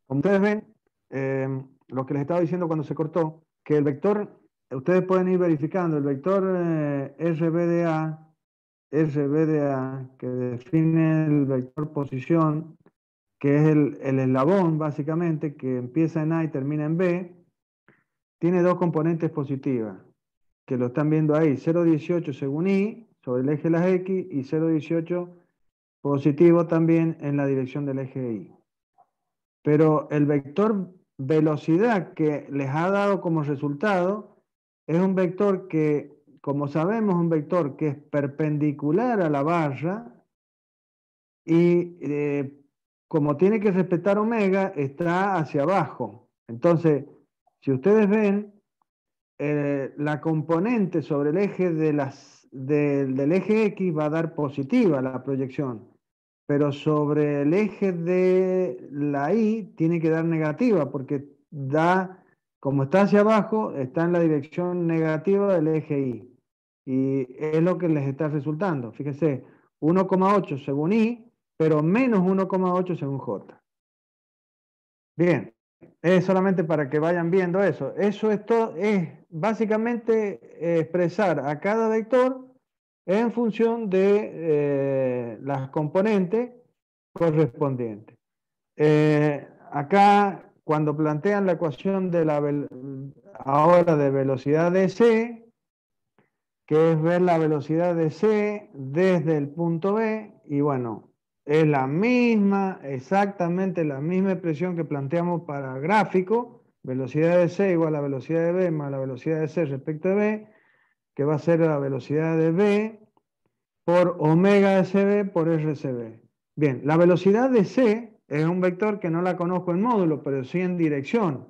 Como ustedes ven, lo que les estaba diciendo cuando se cortó, que el vector, ustedes pueden ir verificando, el vector RBDA, que define el vector posición, que es el eslabón básicamente, que empieza en A y termina en B, tiene dos componentes positivas, que lo están viendo ahí, 0,18 según Y, sobre el eje de las X, y 0,18 positivo también en la dirección del eje Y. Pero el vector velocidad que les ha dado como resultado es un vector que, como sabemos, es un vector que es perpendicular a la barra y como tiene que respetar omega, está hacia abajo. Entonces, si ustedes ven, la componente sobre el eje del eje X va a dar positiva la proyección, pero sobre el eje de la Y tiene que dar negativa, porque da, como está hacia abajo, está en la dirección negativa del eje Y. Y es lo que les está resultando. Fíjense, 1,8 según Y, pero menos 1,8 según J. Bien, es solamente para que vayan viendo eso. Eso es todo, es básicamente expresar a cada vector en función de las componentes correspondientes. Acá, cuando plantean la ecuación de ahora de velocidad de C, que es ver la velocidad de C desde el punto B, y bueno, es la misma, exactamente la misma expresión que planteamos para gráfico, velocidad de C igual a la velocidad de B más la velocidad de C respecto de B, que va a ser la velocidad de B por omega de CB por RCB. Bien, la velocidad de C es un vector que no la conozco en módulo, pero sí en dirección.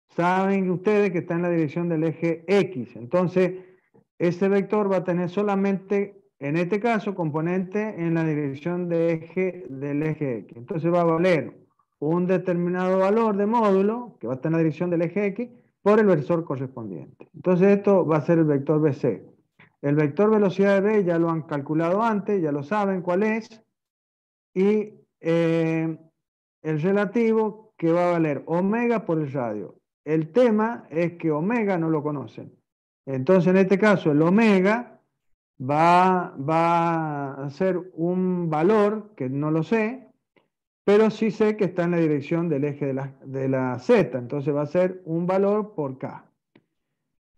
Saben ustedes que está en la dirección del eje X. Entonces, ese vector va a tener solamente, en este caso, componente en la dirección del eje X. Entonces va a valer un determinado valor de módulo, que va a estar en la dirección del eje X, por el versor correspondiente. Entonces esto va a ser el vector BC. El vector velocidad de B ya lo han calculado antes, ya lo saben cuál es. Y el relativo que va a valer omega por el radio. El tema es que omega no lo conocen. Entonces, en este caso, el omega va a ser un valor que no lo sé, pero sí sé que está en la dirección del eje de la Z. Entonces va a ser un valor por K.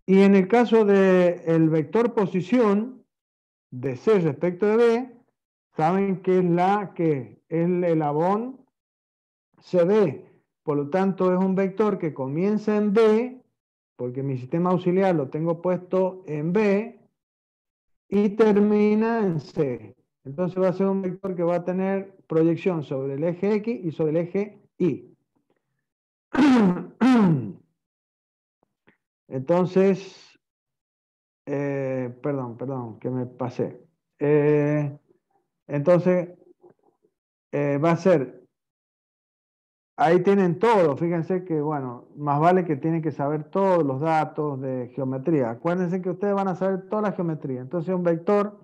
Y en el caso del vector posición de C respecto de B, saben que es el eslabón CB. Por lo tanto, es un vector que comienza en B, porque mi sistema auxiliar lo tengo puesto en B, y termina en C. Entonces va a ser un vector que va a tener proyección sobre el eje X y sobre el eje Y. Entonces, perdón, que me pasé. Entonces, va a ser, ahí tienen todo, fíjense que, bueno, más vale que tienen que saber todos los datos de geometría. Acuérdense que ustedes van a saber toda la geometría. Entonces, un vector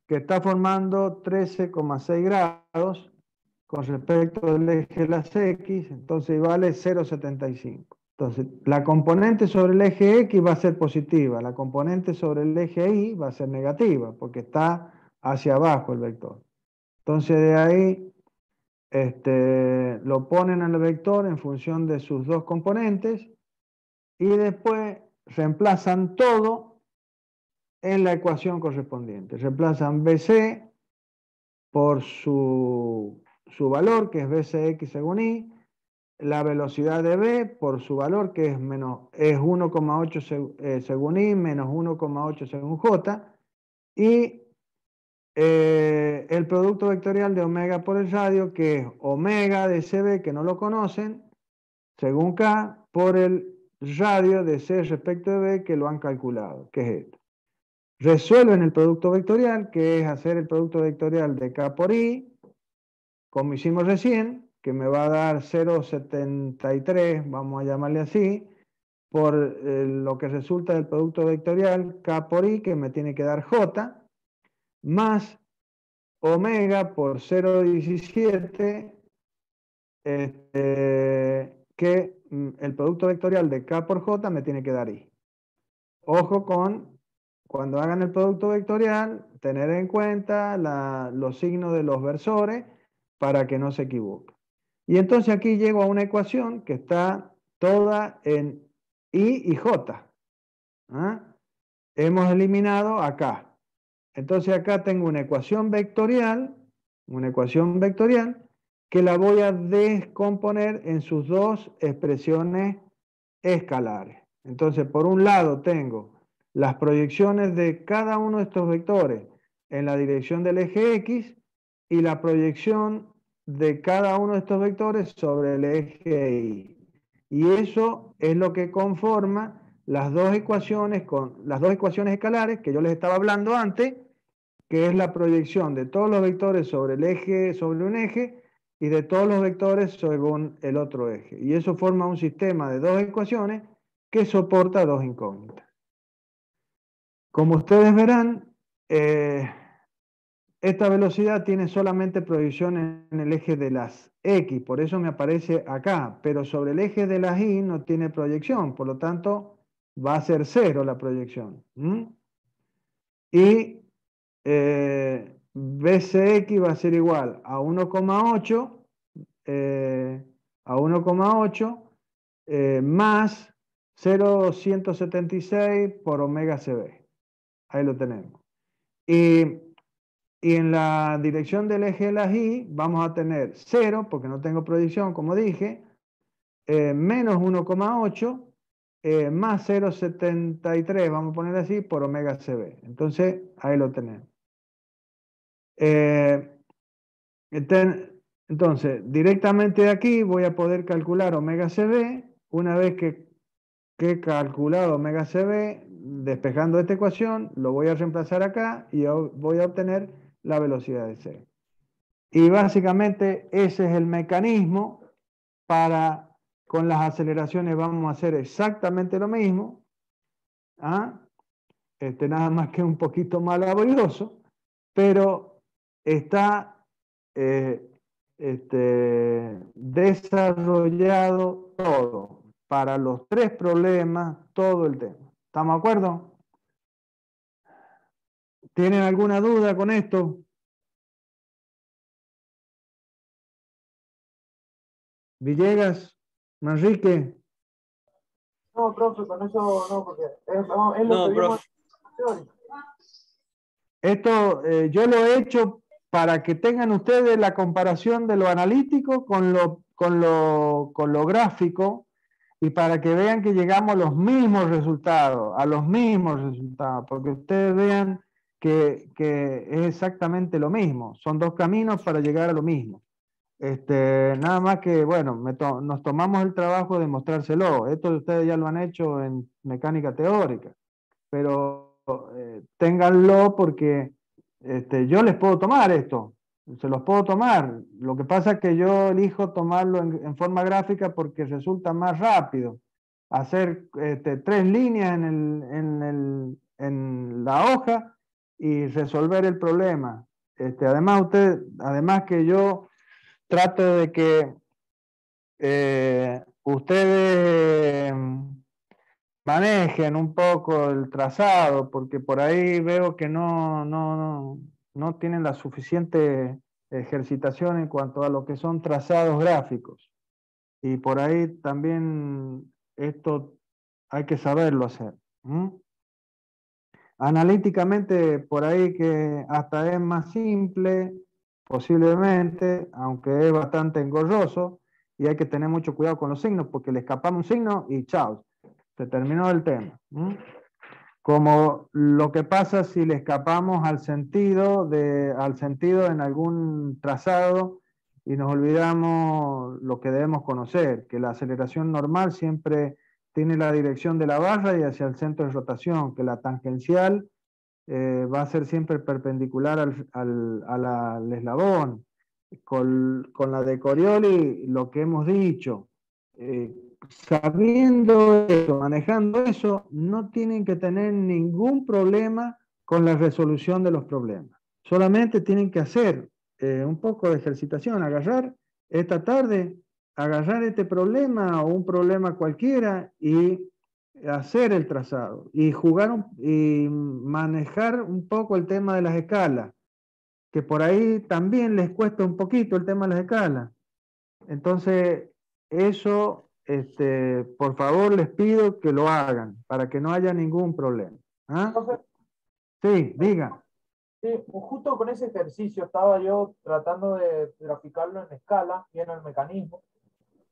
que está formando 13,6 grados con respecto al eje de las X, entonces vale 0,75. Entonces, la componente sobre el eje X va a ser positiva, la componente sobre el eje Y va a ser negativa, porque está hacia abajo el vector. Entonces, de ahí lo ponen al vector en función de sus dos componentes y después reemplazan todo en la ecuación correspondiente. Reemplazan BC por su valor, que es BCX según Y, la velocidad de B por su valor, que es 1,8 según Y, menos 1,8 según J, y el producto vectorial de omega por el radio, que es omega de CB, que no lo conocen, según K, por el radio de C respecto de B, que lo han calculado, que es esto. Resuelven el producto vectorial, que es hacer el producto vectorial de K por I, como hicimos recién, que me va a dar 0,73, vamos a llamarle así, por lo que resulta del producto vectorial K por I, que me tiene que dar J, más omega por 0,17 que el producto vectorial de K por J me tiene que dar I. Ojo con, cuando hagan el producto vectorial, tener en cuenta los signos de los versores para que no se equivoque. Y entonces aquí llego a una ecuación que está toda en I y J. ¿Ah? Hemos eliminado acá. Entonces acá tengo una ecuación vectorial que la voy a descomponer en sus dos expresiones escalares. Entonces, por un lado tengo las proyecciones de cada uno de estos vectores en la dirección del eje X y la proyección de cada uno de estos vectores sobre el eje Y. Y eso es lo que conforma las dos ecuaciones escalares que yo les estaba hablando antes, que es la proyección de todos los vectores sobre el eje, sobre un eje, y de todos los vectores según el otro eje. Y eso forma un sistema de dos ecuaciones que soporta dos incógnitas. Como ustedes verán, esta velocidad tiene solamente proyección en el eje de las X, por eso me aparece acá, pero sobre el eje de las Y no tiene proyección, por lo tanto va a ser 0 la proyección. Y BCX va a ser igual a 1,8 más 0,176 por omega CB. Ahí lo tenemos. Y en la dirección del eje de las Y vamos a tener 0, porque no tengo proyección, como dije, menos 1,8 más 0,73, vamos a poner así, por omega CB. Entonces, ahí lo tenemos. Entonces, directamente de aquí voy a poder calcular omega CB. Una vez que he calculado omega CB, despejando esta ecuación, lo voy a reemplazar acá y voy a obtener la velocidad de C. Y básicamente ese es el mecanismo para, con las aceleraciones vamos a hacer exactamente lo mismo. ¿Ah? Nada más que un poquito más laborioso, pero está desarrollado todo, para los tres problemas, todo el tema. ¿Estamos de acuerdo? ¿Tienen alguna duda con esto? Villegas, Manrique. No, profe, con eso no, porque es lo que vimos. Esto yo lo he hecho para que tengan ustedes la comparación de lo analítico con lo gráfico y para que vean que llegamos a los mismos resultados, porque ustedes vean que es exactamente lo mismo, son dos caminos para llegar a lo mismo. Nada más que, bueno, nos tomamos el trabajo de mostrárselo. Esto ustedes ya lo han hecho en mecánica teórica, pero ténganlo porque yo les puedo tomar esto, se los puedo tomar. Lo que pasa es que yo elijo tomarlo en forma gráfica porque resulta más rápido hacer 3 líneas en la hoja y resolver el problema. Además que yo trato de que ustedes manejen un poco el trazado, porque por ahí veo que no tienen la suficiente ejercitación en cuanto a lo que son trazados gráficos. Y por ahí también esto hay que saberlo hacer. Analíticamente, por ahí que hasta es más simple, posiblemente, aunque es bastante engorroso, y hay que tener mucho cuidado con los signos, porque le escapamos un signo y chao, se terminó el tema. Como lo que pasa si le escapamos al sentido en algún trazado y nos olvidamos lo que debemos conocer, que la aceleración normal siempre tiene la dirección de la barra y hacia el centro de rotación, que la tangencial va a ser siempre perpendicular al eslabón. Con la de Coriolis, lo que hemos dicho, sabiendo eso, manejando eso, no tienen que tener ningún problema con la resolución de los problemas. Solamente tienen que hacer un poco de ejercitación, agarrar esta tarde, agarrar este problema o un problema cualquiera y hacer el trazado y y manejar un poco el tema de las escalas, que por ahí también les cuesta un poquito el tema de las escalas. Entonces, eso, por favor, les pido que lo hagan para que no haya ningún problema. ¿Ah? Profe, Sí, diga. sí, justo con ese ejercicio estaba yo tratando de graficarlo en escala, viendo el mecanismo,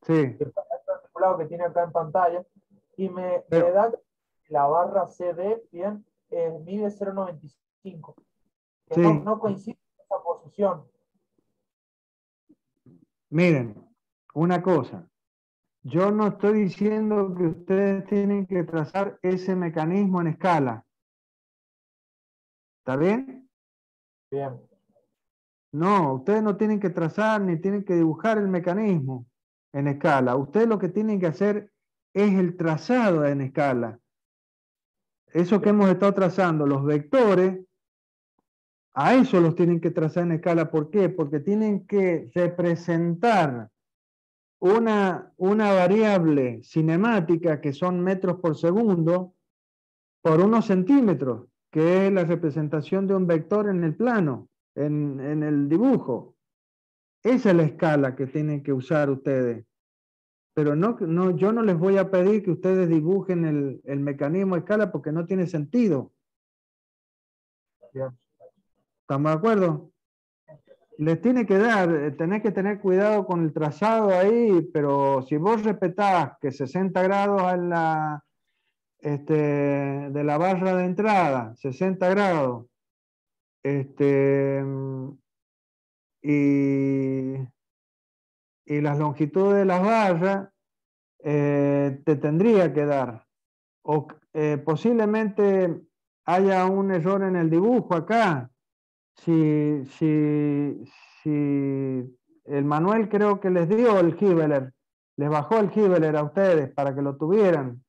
Sí, que está articulado que tiene acá en pantalla, y me pero da que la barra CD, bien, mide 0,95, que no, sí, no coincide con esa posición. miren, una cosa. Yo no estoy diciendo que ustedes tienen que trazar ese mecanismo en escala. ¿Está bien? Bien, No, ustedes no tienen que trazar ni tienen que dibujar el mecanismo en escala. Ustedes lo que tienen que hacer es el trazado en escala. Eso que bien, hemos estado trazando, los vectores, a eso los tienen que trazar en escala. ¿Por qué? Porque tienen que representar una variable cinemática que son metros por segundo por unos centímetros, que es la representación de un vector en el plano, en el dibujo. Esa es la escala que tienen que usar ustedes. Pero yo no les voy a pedir que ustedes dibujen el mecanismo de escala porque no tiene sentido. bien. ¿Estamos de acuerdo? Les tiene que dar, tenés que tener cuidado con el trazado ahí, pero si vos respetás que 60 grados de la barra de entrada, 60 grados, este, y, y las longitudes de las barras, te tendría que dar. O posiblemente haya un error en el dibujo acá. Si, si, si el manual creo que les dio el Gibeler, les bajó el Gibeler a ustedes para que lo tuvieran,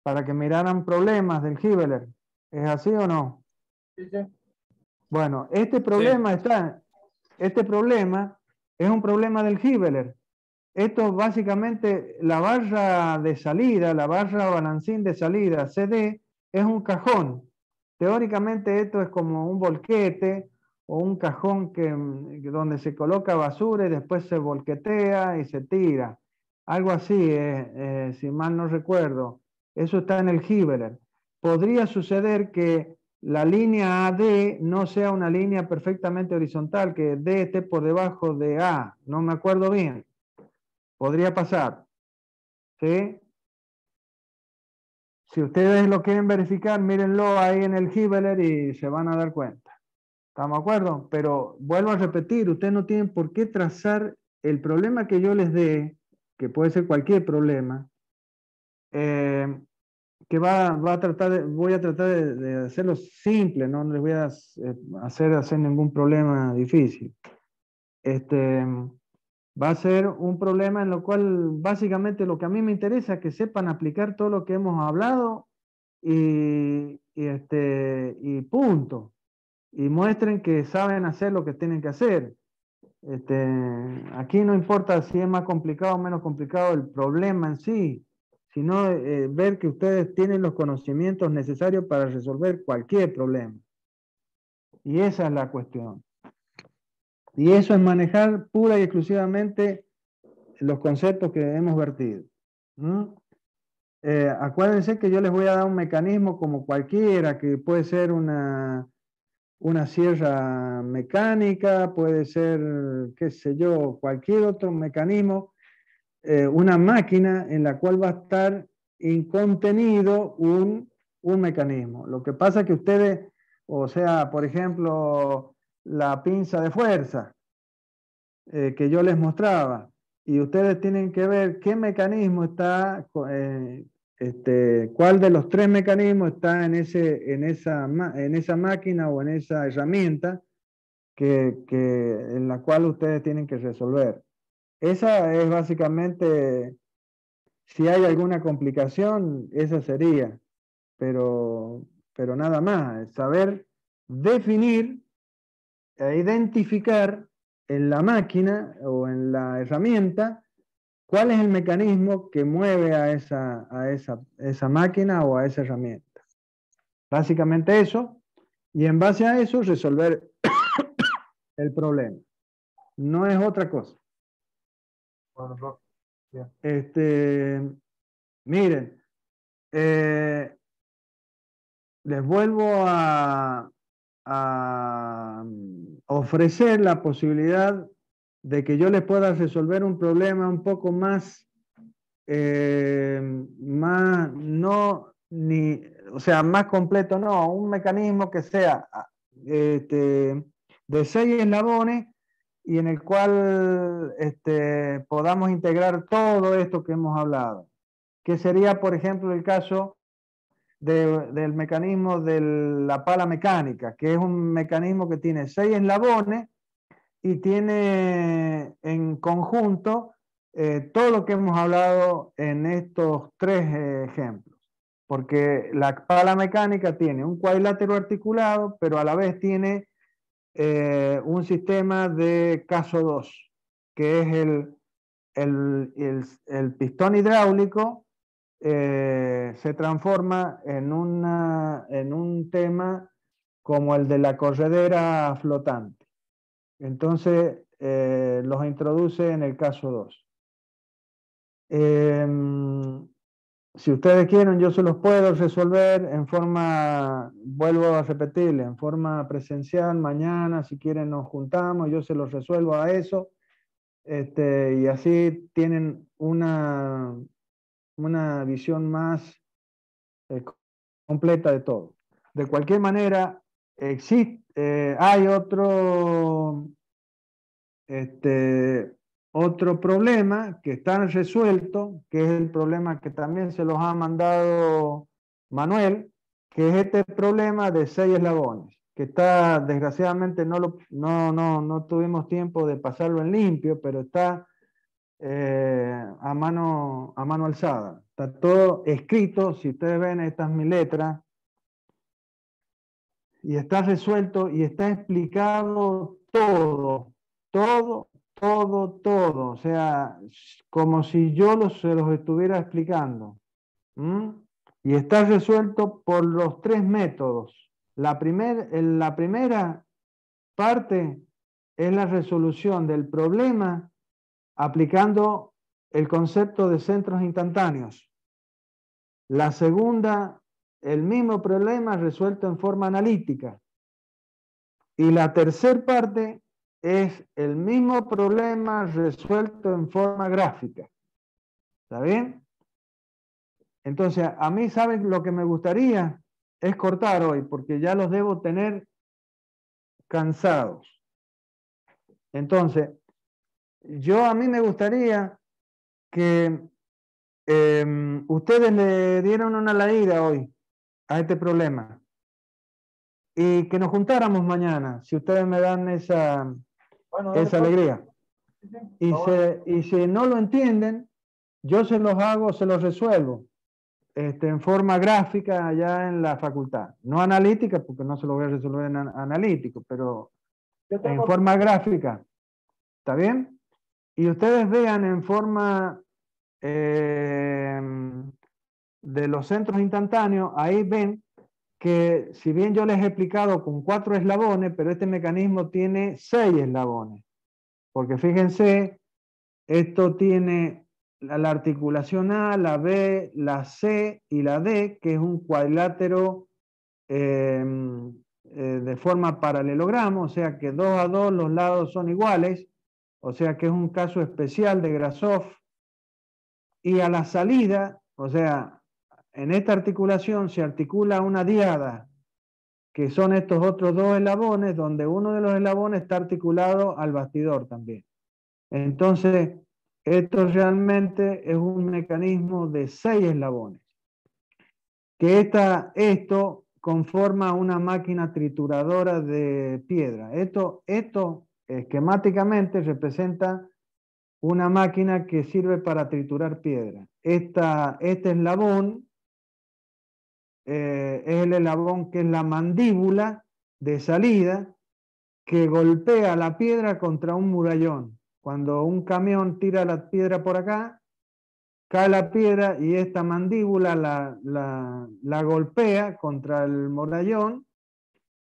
para que miraran problemas del Gibeler. ¿Es así o no? Sí, sí. Bueno, Sí, este problema es un problema del Gibeler. Esto básicamente, la barra de salida, la barra balancín de salida, CD, es un cajón. Teóricamente esto es como un volquete o un cajón donde se coloca basura y después se volquetea y se tira. Algo así, si mal no recuerdo. Eso está en el Gibeler. Podría suceder que la línea AD no sea una línea perfectamente horizontal, que D esté por debajo de A. No me acuerdo bien. Podría pasar, ¿sí? Si ustedes lo quieren verificar, mírenlo ahí en el Gibeler y se van a dar cuenta. ¿Estamos de acuerdo? Pero vuelvo a repetir, ustedes no tienen por qué trazar el problema que yo les dé, que puede ser cualquier problema, eh, que voy a tratar de hacerlo simple, no les voy a hacer ningún problema difícil. Este, va a ser un problema en lo cual básicamente lo que a mí me interesa es que sepan aplicar todo lo que hemos hablado y punto. Y muestren que saben hacer lo que tienen que hacer. Este, aquí no importa si es más complicado o menos complicado el problema en sí, sino ver que ustedes tienen los conocimientos necesarios para resolver cualquier problema. Y esa es la cuestión. Y eso es manejar pura y exclusivamente los conceptos que hemos vertido. ¿Mm? Acuérdense que yo les voy a dar un mecanismo como cualquiera, que puede ser una sierra mecánica, puede ser, qué sé yo, cualquier otro mecanismo, una máquina en la cual va a estar contenido un mecanismo. Lo que pasa es que ustedes, o sea, por ejemplo, la pinza de fuerza, que yo les mostraba. Y ustedes tienen que ver qué mecanismo está, cuál de los tres mecanismos está en esa máquina o en esa herramienta en la cual ustedes tienen que resolver. Esa es básicamente, si hay alguna complicación, esa sería, pero, pero nada más, saber definir identificar en la máquina o en la herramienta cuál es el mecanismo que mueve a esa máquina o a esa herramienta. Básicamente eso, y en base a eso resolver el problema. No es otra cosa. Bueno, profe, bien. Miren, les vuelvo a ofrecer la posibilidad de que yo les pueda resolver un problema un poco más, o sea, más completo, no, un mecanismo que sea de 6 eslabones y en el cual podamos integrar todo esto que hemos hablado, que sería, por ejemplo, el caso del mecanismo de la pala mecánica, que es un mecanismo que tiene 6 eslabones y tiene en conjunto todo lo que hemos hablado en estos 3 ejemplos. Porque la pala mecánica tiene un cuadrilátero articulado, pero a la vez tiene un sistema de caso 2, que es el pistón hidráulico. Se transforma en un tema como el de la corredera flotante. Entonces, los introduce en el caso 2. Si ustedes quieren, yo se los puedo resolver en forma, vuelvo a repetirle, en forma presencial mañana. Si quieren, nos juntamos, yo se los resuelvo a eso. Y así tienen una visión más completa de todo. De cualquier manera, hay otro problema que está resuelto, que es el problema que también se los ha mandado Manuel, que es este problema de 6 eslabones, que está, desgraciadamente, no tuvimos tiempo de pasarlo en limpio, pero está a mano alzada. Está todo escrito, si ustedes ven, esta es mi letra, y está resuelto y está explicado todo, todo, todo, todo. O sea, como si yo se los estuviera explicando. Y está resuelto por los 3 métodos. La primera parte es la resolución del problema aplicando el concepto de centros instantáneos. La segunda, el mismo problema resuelto en forma analítica. Y la tercera parte es el mismo problema resuelto en forma gráfica. ¿Está bien? Entonces, a mí, ¿saben lo que me gustaría? Es cortar hoy, porque ya los debo tener cansados. Entonces, a mí me gustaría que ustedes le dieran una leída hoy a este problema y que nos juntáramos mañana, si ustedes me dan esa Bueno, dale, profe. alegría. Sí, sí, Y si no lo entienden, yo se los resuelvo en forma gráfica allá en la facultad. No analítica, porque no se lo voy a resolver en analítico, pero yo en tengo forma gráfica. ¿Está bien? Y ustedes vean en forma de los centros instantáneos, ahí ven que si bien yo les he explicado con 4 eslabones, pero este mecanismo tiene 6 eslabones. Porque fíjense, esto tiene la articulación A, la B, la C y la D, que es un cuadrilátero de forma paralelogramo, o sea que 2 a 2 los lados son iguales, o sea que es un caso especial de Grashof. Y a la salida, o sea, en esta articulación se articula una diada, que son estos otros 2 eslabones, donde uno de los eslabones está articulado al bastidor también. Entonces, esto realmente es un mecanismo de 6 eslabones, que esto conforma una máquina trituradora de piedra. Esto esquemáticamente representa una máquina que sirve para triturar piedra. Este eslabón es el eslabón que es la mandíbula de salida, que golpea la piedra contra un murallón. Cuando un camión tira la piedra por acá, cae la piedra y esta mandíbula la golpea contra el murallón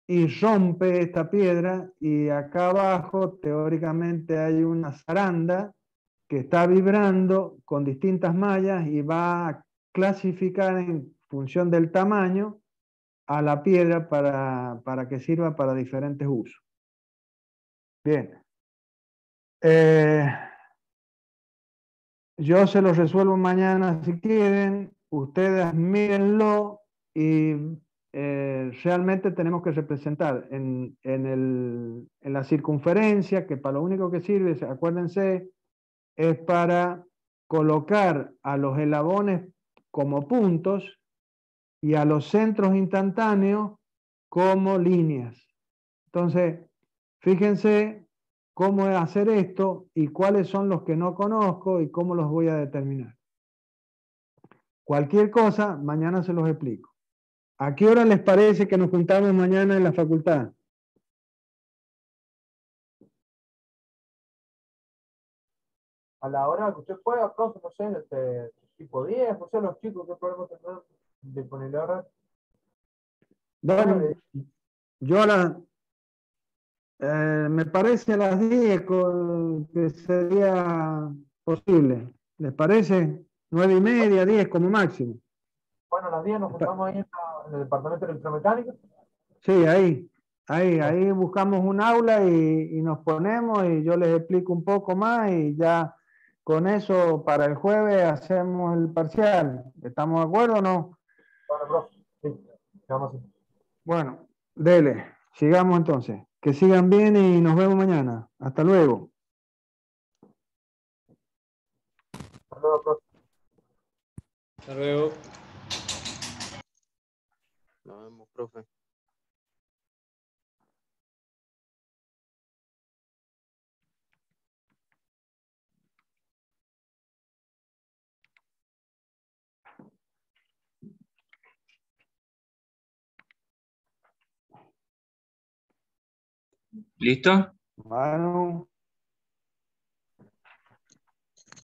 y rompe esta piedra, y acá abajo teóricamente hay una zaranda que está vibrando con distintas mallas y va a clasificar en función del tamaño a la piedra para que sirva para diferentes usos. Bien. Yo se los resuelvo mañana si quieren, ustedes mírenlo y realmente tenemos que representar en la circunferencia, que para lo único que sirve, acuérdense, es para colocar a los eslabones como puntos y a los centros instantáneos como líneas. Entonces, fíjense cómo hacer esto y cuáles son los que no conozco y cómo los voy a determinar. Cualquier cosa, mañana se los explico. ¿A qué hora les parece que nos juntamos mañana en la facultad? A la hora que usted pueda, profe, no sé, tipo 10, no sé, los chicos, qué problema tendrán de ponerle ahora. Bueno, yo me parece a las 10 que sería posible. ¿Les parece? 9:30, 10 como máximo. Bueno, a las 10 nos juntamos ahí en el departamento de electromecánica. Sí, ahí buscamos un aula y nos ponemos y yo les explico un poco más y ya con eso para el jueves hacemos el parcial. ¿Estamos de acuerdo o no? Bueno, profe, sí, quedamos así. Bueno, dele, sigamos entonces. Que sigan bien y nos vemos mañana. Hasta luego. Hasta luego, profe. Hasta luego. Nos vemos, profe. ¿Listo? Bueno.